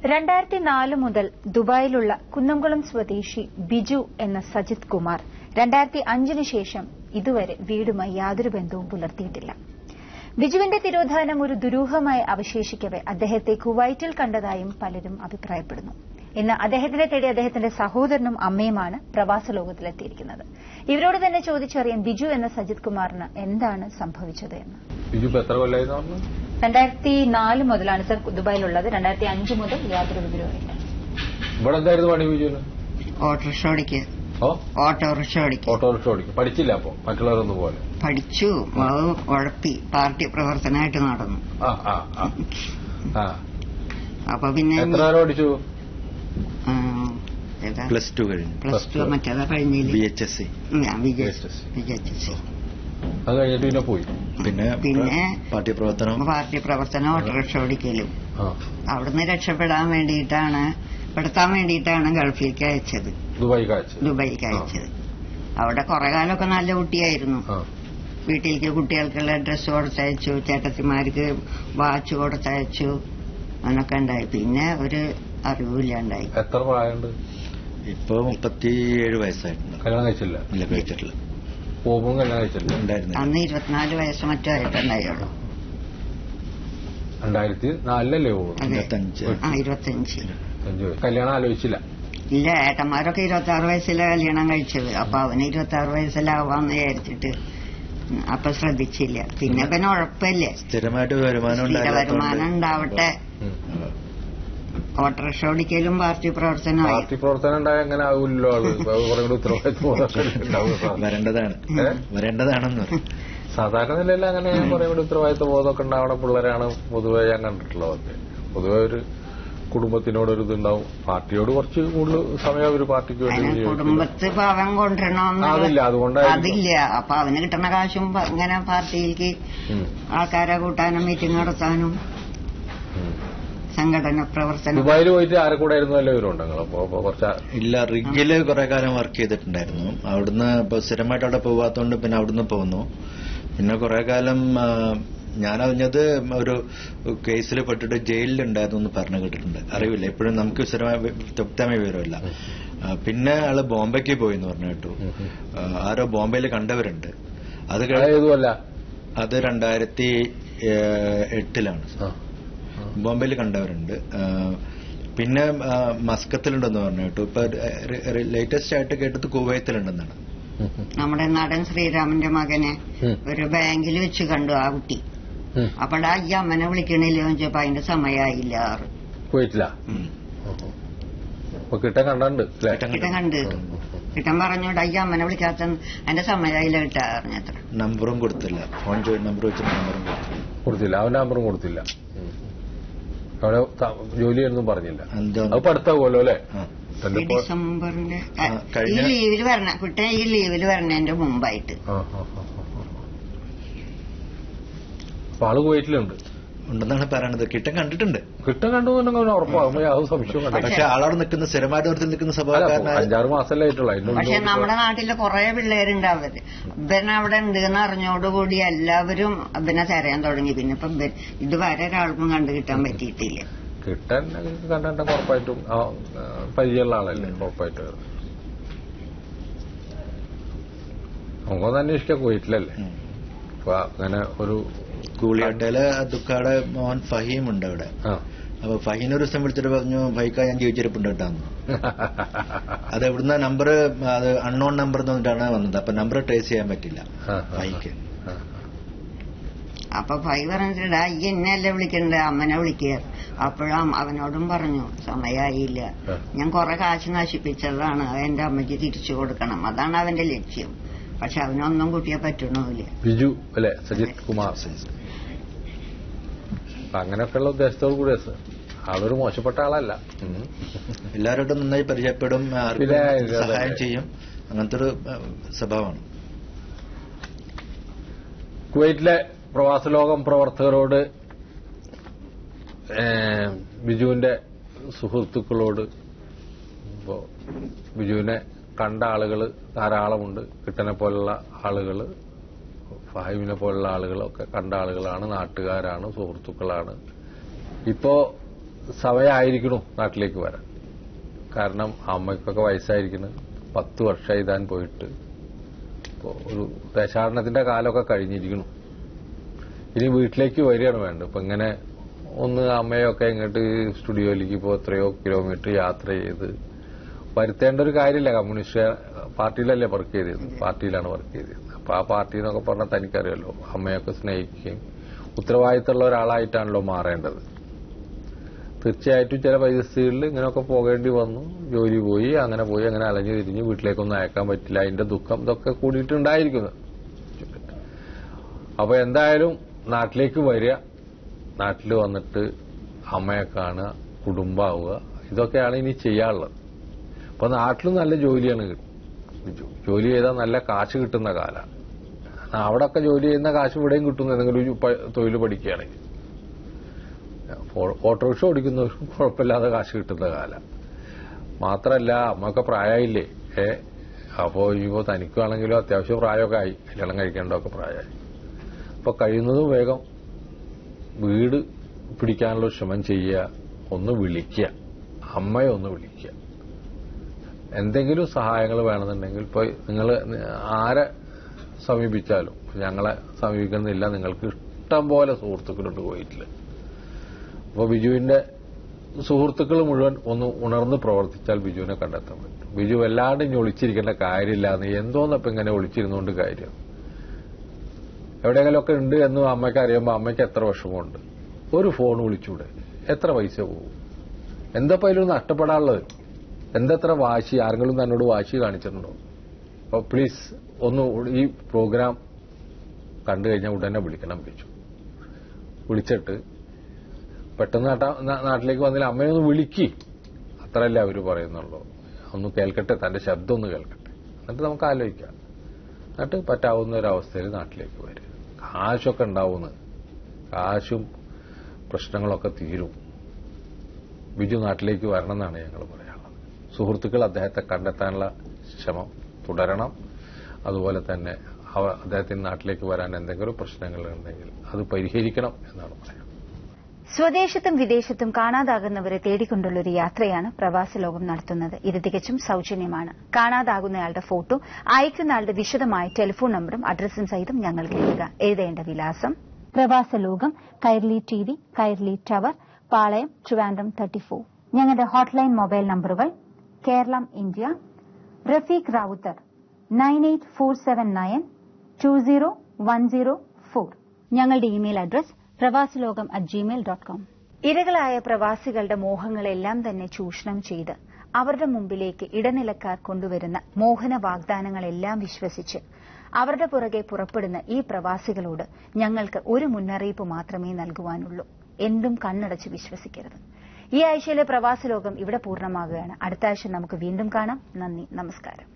2004 മുതൽ ദുബായിലുള്ള കുന്നംകുളം സ്വദേശി ബിജു എന്ന സജിത് കുമാർ 2005 ശേഷം ഇതുവരെ വീടുമായി യാതൊരു ബന്ധവും പുലർത്തിയിട്ടില്ല. ബിജുവിന്റെ തിരോധാനം ഒരു ദുരൂഹമായി അവശേഷിക്കവെ അദ്ദേഹത്തെ കുവൈറ്റിൽ കണ്ടതായും പലരും അഭിപ്രായപ്പെടുന്നു. ഇന്ന് അദ്ദേഹത്തിനെ തേടി അദ്ദേഹത്തിന്റെ സഹോദരനും അമ്മയുമാണ് പ്രവാസ ലോകത്തിലെത്തിയിരിക്കുന്നത്. ഇവരോട് തന്നെ ചോദിച്ചറിയാൻ ബിജു എന്ന സജിത് കുമാറിന് എന്താണ് സംഭവിച്ചത് എന്ന്. ബിജു എത്ര കൊല്ലമായിരുന്നു? 2004 മുതലാണ് സർ ദുബായിലുള്ളത്. 2005 മുതൽ യാതൊരു വിവരവുമില്ല. ഇവിടെ എന്തായിരുന്നു പണി ബിജുവിന്? ഓട്ടോറിക്ഷ ഓടിക്കും. പഠിച്ചില്ല അപ്പൊ മറ്റുള്ളവരൊന്നും പോലെ? പഠിച്ചു, ഉഴപ്പി പാർട്ടി പ്രവർത്തനമായിട്ട് നടന്നു. അപ്പൊ പിന്നെ എത്ര നേരം പഠിച്ചു? പ്ലസ് ടു മറ്റേതാ കഴിഞ്ഞില്ല, VHSC. അത് കഴിഞ്ഞിട്ട് പിന്നെ പോയി. പിന്നെ പാർട്ടി പ്രവർത്തനം ഓട്ടോറിക്ഷ ഓടിക്കലും. അവിടുന്ന് രക്ഷപ്പെടാൻ വേണ്ടിയിട്ടാണ്, പെടുത്താൻ വേണ്ടിയിട്ടാണ് ഗൾഫിലേക്ക് അയച്ചത്, ദുബായിക്ക് അയച്ചത്. അവിടെ കുറെ കാലമൊക്കെ നല്ല കുട്ടിയായിരുന്നു. വീട്ടിലേക്ക് കുട്ടികൾക്കുള്ള ഡ്രസ്സ് കൊടുത്തയച്ചു, ചേട്ടത്തിമാർക്ക് വാച്ച് കൊടുത്തയച്ചു, അങ്ങനൊക്കെ ഉണ്ടായി. പിന്നെ ഒരു അറിവില്ലാണ്ടായി. എത്ര പ്രായമുണ്ട് ഇപ്പൊ? 37 വയസ്സായിട്ടുണ്ട്. കല്യാണം കഴിച്ചില്ല? ഇല്ല, കഴിച്ചിട്ടില്ല. പോകുമ്പോൾ കല്യാണം കഴിച്ചില്ല. അന്ന് 24 വയസ്സ് മറ്റോ ആയിട്ടുണ്ടായുള്ളൂ. 2004 പോകും. 25. കല്യാണം ആലോചിച്ചില്ല? ഇല്ല, ഏട്ടന്മാരൊക്കെ 26 വയസ്സിലാണ് കല്യാണം കഴിച്ചത്. അപ്പൊ അവന് 26 വയസ്സിലാവാന്ന് വിചാരിച്ചിട്ട് അപ്പൊ ശ്രദ്ധിച്ചില്ല. പിന്നെ പിന്നെ ഉഴപ്പല്ലേ, സ്ഥിരമായിട്ട് വരുമാനം ഉണ്ടാവട്ടെ. ഓട്ടോറിക്ഷ ഓടിക്കലും പാർട്ടി പ്രവർത്തനം ഉണ്ടായ എങ്ങനെ ആവില്ലല്ലോ. ഉത്തരവാദിത്വം വരേണ്ടതാണെന്ന് സാധാരണ നിലയിൽ അങ്ങനെ കുറെ കൂടി ഉത്തരവാദിത്വ ബോധമൊക്കെ ഉണ്ടാവണ പിള്ളേരാണ് പൊതുവെ ഞാൻ കണ്ടിട്ടുള്ളതൊക്കെ. പൊതുവെ ഒരു കുടുംബത്തിനോടൊരു ഇതുണ്ടാവും. പാർട്ടിയോട് കുറച്ച് കൂടുതൽ സമയം ഒരു പാർട്ടിക്ക് വേണ്ടി കുടുംബത്ത് പാവം കൊണ്ടുവരണമെന്നില്ല. അതില്ല. അപ്പൊ അവന് കിട്ടുന്ന കാശും ഇങ്ങനെ പാർട്ടിയിലേക്ക് ആൾക്കാരെ കൂട്ടാനും മീറ്റിംഗ് നടത്താനും സംഘടന പ്രവർത്തനം. ദുബായിൽ പോയിട്ട് ആരെ കൂടെ ആയിരുന്നു എല്ലാവരും കുറച്ച്? ഇല്ല, റിഗില് കുറെ കാലം വർക്ക് ചെയ്തിട്ടുണ്ടായിരുന്നു. അവിടുന്ന് ഇപ്പൊ സ്ഥിരമായിട്ട് അവിടെ പോവാത്തോണ്ട് പിന്നെ അവിടുന്ന് പോന്നു. പിന്നെ കുറെ കാലം ഞാൻ അറിഞ്ഞത് ഒരു കേസിൽ പെട്ടിട്ട് ജയിലിലുണ്ടായിരുന്നു എന്ന് പറഞ്ഞു കേട്ടിട്ടുണ്ട്. അറിവില്ല, എപ്പോഴും നമുക്ക് വ്യക്തമായ വിവരമില്ല. പിന്നെ ആള് ബോംബെക്ക് പോയി എന്ന് പറഞ്ഞു കേട്ടു. ആരോ ബോംബെയിൽ കണ്ടവരുണ്ട്. അത് 2008 ബോംബെയിൽ കണ്ടവരുണ്ട്. പിന്നെ മസ്കത്തിലുണ്ടെന്ന് പറഞ്ഞു കേട്ടു. ഇപ്പൊ ലേറ്റസ്റ്റ് ആയിട്ട് കേട്ടത് കുവൈത്തിലുണ്ടെന്നാണ്. നമ്മുടെ നടൻ ശ്രീരാമന്റെ മകനെ ഒരു ബാങ്കിൽ വെച്ച് കണ്ടു ആ കുട്ടി. അപ്പോഴാ ഈ അമ്മനെ വിളിക്കണില്ല ചോദിച്ചപ്പോ അതിന്റെ സമയമായില്ല. കിട്ടാൻ പറഞ്ഞോണ്ട് ഈ അമ്മനെ വിളിക്കാത്ത അതിന്റെ സമയമായില്ല കിട്ടാ പറഞ്ഞത്ര. നമ്പറും കൊടുത്തില്ല, ഫോൺ നമ്പർ വെച്ച് നമ്പറും കൊടുത്തില്ല. അവന്റെ നമ്പറും കൊടുത്തില്ല. അവിടെ ജോലിയൊന്നും പറഞ്ഞില്ല. അത് പഠിത്താവുമല്ലോ അല്ലെ? ഡിസംബറിന്റെ ഈ ലീവില് വരണ കുട്ടി, ഈ ലീവില് വരണതിന്റെ മുമ്പായിട്ട്. ആള് കുവൈറ്റിലുണ്ട് ഉണ്ടെന്നാണ് പറയണത്. കിട്ടൻ കണ്ടിട്ടുണ്ട്. കിട്ടൻ കണ്ടു ഉറപ്പാകും. യാതൊരു സംശയവും കണ്ടില്ല. പക്ഷെ ആളവിടെ നിൽക്കുന്ന സ്ഥിരമായിട്ട് നിൽക്കുന്ന സ്വഭാവക്കാരൻ 5-6 മാസമല്ലേ ആയിട്ടുള്ള. പക്ഷെ നമ്മുടെ നാട്ടില് കുറെ പിള്ളേരുണ്ട്. അവര് ഇവനെ അവിടെ ഉണ്ട് എന്ന് അറിഞ്ഞോടുകൂടി എല്ലാവരും ഇവനെ തിരയാൻ തുടങ്ങി. പിന്നെ ഇപ്പൊ ഇതുവരെ ഒരാൾക്കും കണ്ടു കിട്ടാൻ പറ്റിയിട്ടില്ല. കിട്ടാൻ കണ്ടിട്ട് ഉറപ്പായിട്ടും പരിചയമുള്ള ആളല്ലേ, ഉറപ്പായിട്ട് നമുക്കൊന്ന് അന്വേഷിക്കാൻ കുവൈറ്റിലല്ലേ. അപ്പൊ അങ്ങനെ ഒരു കൂളിയാട്ടയില് ദുഃഖാടെ മോൻ ഫഹീം ഉണ്ട് അവിടെ. അപ്പൊ ഫഹീൻ ഒരു ദിവസം വിളിച്ചിട്ട് പറഞ്ഞു, ഫൈക്ക ഞാൻ ജീവിച്ചിരിപ്പുണ്ട് കേട്ടാന്ന്. അത് എവിടുന്ന നമ്പർ, അത് അൺനോൺ നമ്പർ എന്ന് പറഞ്ഞിട്ടാണ് വന്നത്. അപ്പൊ നമ്പർ ട്രേസ് ചെയ്യാൻ പറ്റില്ല ഫൈക്ക്. അപ്പൊ ഫൈ പറഞ്ഞിട്ടാ ഈ എന്നെയല്ലേ വിളിക്കണ്ട, അമ്മനെ വിളിക്കുക. അപ്പോഴും അവനോടും പറഞ്ഞു സമയമായില്ല, ഞാൻ കുറെ കാശ് നശിപ്പിച്ചതാണ്, എന്റെ അമ്മയ്ക്ക് തിരിച്ചു കൊടുക്കണം, അതാണ് അവന്റെ ലക്ഷ്യം. പക്ഷെ അവനൊന്നും കുട്ടിയെ പറ്റണമില്ല. ബിജു അല്ലെ, സജിത് കുമാർ. അങ്ങനെയൊക്കെയുള്ള ഉദ്ദേശത്തോടു കൂടി ആളൊരു മോശപ്പെട്ട ആളല്ല. എല്ലാവരോടും നന്നായി പരിചയപ്പെടും, സഹായം ചെയ്യും. അങ്ങനത്തെ ഒരു സ്വഭാവമാണ്. കുവൈറ്റിലെ പ്രവാസ ലോകം പ്രവർത്തകരോട്, ബിജുവിന്റെ സുഹൃത്തുക്കളോട്, ഇപ്പോ ബിജുവിനെ കണ്ട ആളുകൾ ധാരാളമുണ്ട്. കിട്ടനെ പോലുള്ള ആളുകൾ, ഫഹീമിനെ പോലുള്ള ആളുകളൊക്കെ കണ്ട ആളുകളാണ്, നാട്ടുകാരാണ്, സുഹൃത്തുക്കളാണ്. ഇപ്പോ സമയമായിരിക്കണം നാട്ടിലേക്ക് വരാൻ. കാരണം അമ്മയ്ക്കൊക്കെ വയസ്സായിരിക്കുന്നു. 10 വർഷമായി താൻ പോയിട്ട്. ഒരു ദേശാടനത്തിന്റെ കാലമൊക്കെ കഴിഞ്ഞിരിക്കുന്നു. ഇനി വീട്ടിലേക്ക് വരികയാണ് വേണ്ടത്. ഇപ്പൊ ഇങ്ങനെ ഒന്ന് അമ്മയൊക്കെ ഇങ്ങോട്ട് സ്റ്റുഡിയോയിലേക്ക് ഇപ്പോൾ എത്രയോ കിലോമീറ്റർ യാത്ര ചെയ്ത് വരുത്തേണ്ട ഒരു കാര്യമില്ല. കമ്മ്യൂണിസ്റ്റ് പാർട്ടിയിലല്ലേ വർക്ക് ചെയ്തത്, പാർട്ടിയിലാണ് വർക്ക് ചെയ്തത്. അപ്പൊ ആ പാർട്ടി എന്നൊക്കെ പറഞ്ഞാൽ തനിക്കറിയാലോ, അമ്മയൊക്കെ സ്നേഹിക്കുകയും ഉത്തരവാദിത്തമുള്ള ഒരാളായിട്ടാണല്ലോ മാറേണ്ടത്. തീർച്ചയായിട്ടും ചില പരിസ്ഥിതികളിൽ ഇങ്ങനെയൊക്കെ പോകേണ്ടി വന്നു. ജോലി പോയി അങ്ങനെ അലഞ്ഞു തിരിഞ്ഞ് വീട്ടിലേക്കൊന്നും അയക്കാൻ പറ്റില്ല. അതിന്റെ ദുഃഖം ഇതൊക്കെ കൂടിയിട്ടുണ്ടായിരിക്കുന്നത്. അപ്പൊ എന്തായാലും നാട്ടിലേക്ക് വരിക, നാട്ടിൽ വന്നിട്ട് അമ്മയെ കാണുക, കുടുംബമാവുക, ഇതൊക്കെയാണ് ഇനി ചെയ്യാനുള്ളത്. അപ്പൊ നാട്ടിലും നല്ല ജോലിയാണ് ജോലി ചെയ്താൽ നല്ല കാശ് കിട്ടുന്ന കാലമാണ്. അവിടെയൊക്കെ ജോലി ചെയ്യുന്ന കാശ് ഇവിടെയും കിട്ടുന്ന ഏതെങ്കിലും ഒരു തൊഴിൽ പഠിക്കുകയാണെങ്കിൽ. ഓട്ടോറിക്ഷ ഓടിക്കുന്നവർക്കും കുഴപ്പമില്ലാതെ കാശ് കിട്ടുന്ന കാലം. മാത്രമല്ല അമ്മയൊക്കെ പ്രായമായില്ലേ. അപ്പോൾ ഇനിയിപ്പോൾ തനിക്കാണെങ്കിലും അത്യാവശ്യം പ്രായമൊക്കെ ആയി, കല്യാണം കഴിക്കേണ്ടതൊക്കെ പ്രായമായി. അപ്പൊ കഴിയുന്നതും വേഗം വീട് പിടിക്കാനുള്ള ശ്രമം ചെയ്യുക, ഒന്ന് വിളിക്കുക, അമ്മയെ ഒന്ന് വിളിക്കുക. എന്തെങ്കിലും സഹായങ്ങൾ വേണമെന്നുണ്ടെങ്കിൽ ഇപ്പോൾ നിങ്ങൾ ആരെ സമീപിച്ചാലും, ഞങ്ങളെ സമീപിക്കുന്നില്ല, നിങ്ങൾക്ക് ഇഷ്ടം പോലെ സുഹൃത്തുക്കളുണ്ട് കുവൈറ്റിൽ. അപ്പോൾ ബിജുവിന്റെ സുഹൃത്തുക്കൾ മുഴുവൻ ഒന്ന് ഉണർന്ന് പ്രവർത്തിച്ചാൽ ബിജുവിനെ കണ്ടെത്താൻ പറ്റും. ബിജു വല്ലാണ്ട് ഇനി ഒളിച്ചിരിക്കേണ്ട കാര്യമില്ലാന്ന്. എന്തോന്നപ്പം ഇങ്ങനെ ഒളിച്ചിരുന്നുകൊണ്ട് കാര്യം. എവിടെയെങ്കിലുമൊക്കെ ഉണ്ട് എന്ന് അമ്മയ്ക്ക് അറിയുമ്പോൾ അമ്മയ്ക്ക് എത്ര വിഷമമുണ്ട്. ഒരു ഫോൺ വിളിച്ചൂടെ? എത്ര പൈസ പോകും? എന്തപ്പം അതിലൊന്നും നഷ്ടപ്പെടാനുള്ളത്? എന്തെത്ര വാശി? ആരെങ്കിലും തന്നോട് വാശി കാണിച്ചിട്ടുണ്ടോ? അപ്പോൾ പ്ലീസ് ഒന്ന് ഈ പ്രോഗ്രാം കണ്ടു കഴിഞ്ഞാൽ ഉടനെ വിളിക്കണം. വിളിച്ചിട്ട് പെട്ടെന്ന് നാട്ടിലേക്ക് വന്നില്ല, അമ്മയൊന്ന് വിളിക്കി. അത്രയല്ലേ അവർ പറയുന്നുള്ളൂ. ഒന്ന് കേൾക്കട്ടെ, തന്റെ ശബ്ദം ഒന്ന് കേൾക്കട്ടെ, എന്നിട്ട് നമുക്ക് ആലോചിക്കാം. എന്നിട്ട് പറ്റാവുന്ന ഒരവസ്ഥയിൽ നാട്ടിലേക്ക് വരിക. കാശൊക്കെ ഉണ്ടാവുന്നത്, കാശും പ്രശ്നങ്ങളൊക്കെ തീരും. ബിജു നാട്ടിലേക്ക് വരണം എന്നാണ് ഞങ്ങൾ പറയാനുള്ളത്. സുഹൃത്തുക്കൾ അദ്ദേഹത്തെ കണ്ടെത്താനുള്ള ശ്രമം തുടരണം. അതുപോലെ തന്നെ അദ്ദേഹത്തിന് നാട്ടിലേക്ക് വരാൻ എന്തെങ്കിലും പ്രശ്നങ്ങളുണ്ടെങ്കിൽ അത് പരിഹരിക്കണം എന്നാണ് പറയുന്നത്. സ്വദേശത്തും വിദേശത്തും കാണാതാകുന്നവരെ തേടിക്കൊണ്ടുള്ള ഒരു യാത്രയാണ് പ്രവാസ ലോകം നടത്തുന്നത്. ഇത് തികച്ചും സൌജന്യമാണ്. കാണാതാകുന്നയാളുടെ ഫോട്ടോ, അയക്കുന്നയാളുടെ വിശദമായ ടെലിഫോൺ നമ്പറും അഡ്രസ്സും സഹിതം ഞങ്ങൾക്ക് എഴുതുക. എഴുതേണ്ട വിലാസം: പ്രവാസ ലോകം, കൈർലി TV, കൈർലി ടവർ, പാളയം, ട്രിവാൻഡ്രം 34. ഞങ്ങളുടെ ഹോട്ട്ലൈൻ മൊബൈൽ നമ്പറുകൾ: കേരളം ഇന്ത്യ, റഫീഖ് റാവുത്തർ 9847920104. ഞങ്ങളുടെ ഇമെയിൽ അഡ്രസ് പ്രവാസലോകം@gmail.com. ഇരകളായ പ്രവാസികളുടെ മോഹങ്ങളെല്ലാം തന്നെ ചൂഷണം ചെയ്ത് അവരുടെ മുമ്പിലേക്ക് ഇടനിലക്കാർ കൊണ്ടുവരുന്ന മോഹന വാഗ്ദാനങ്ങളെല്ലാം വിശ്വസിച്ച് അവരുടെ പുറകെ പുറപ്പെടുന്ന ഈ പ്രവാസികളോട് ഞങ്ങൾക്ക് ഒരു മുന്നറിയിപ്പ് മാത്രമേ നൽകുവാനുള്ളൂ: എന്തും കണ്ണടച്ച് വിശ്വസിക്കരുത്. ഈ ആഴ്ചയിലെ പ്രവാസലോകം ഇവിടെ പൂർണ്ണമാകുകയാണ്. അടുത്ത ആഴ്ച നമുക്ക് വീണ്ടും കാണാം. നന്ദി, നമസ്കാരം.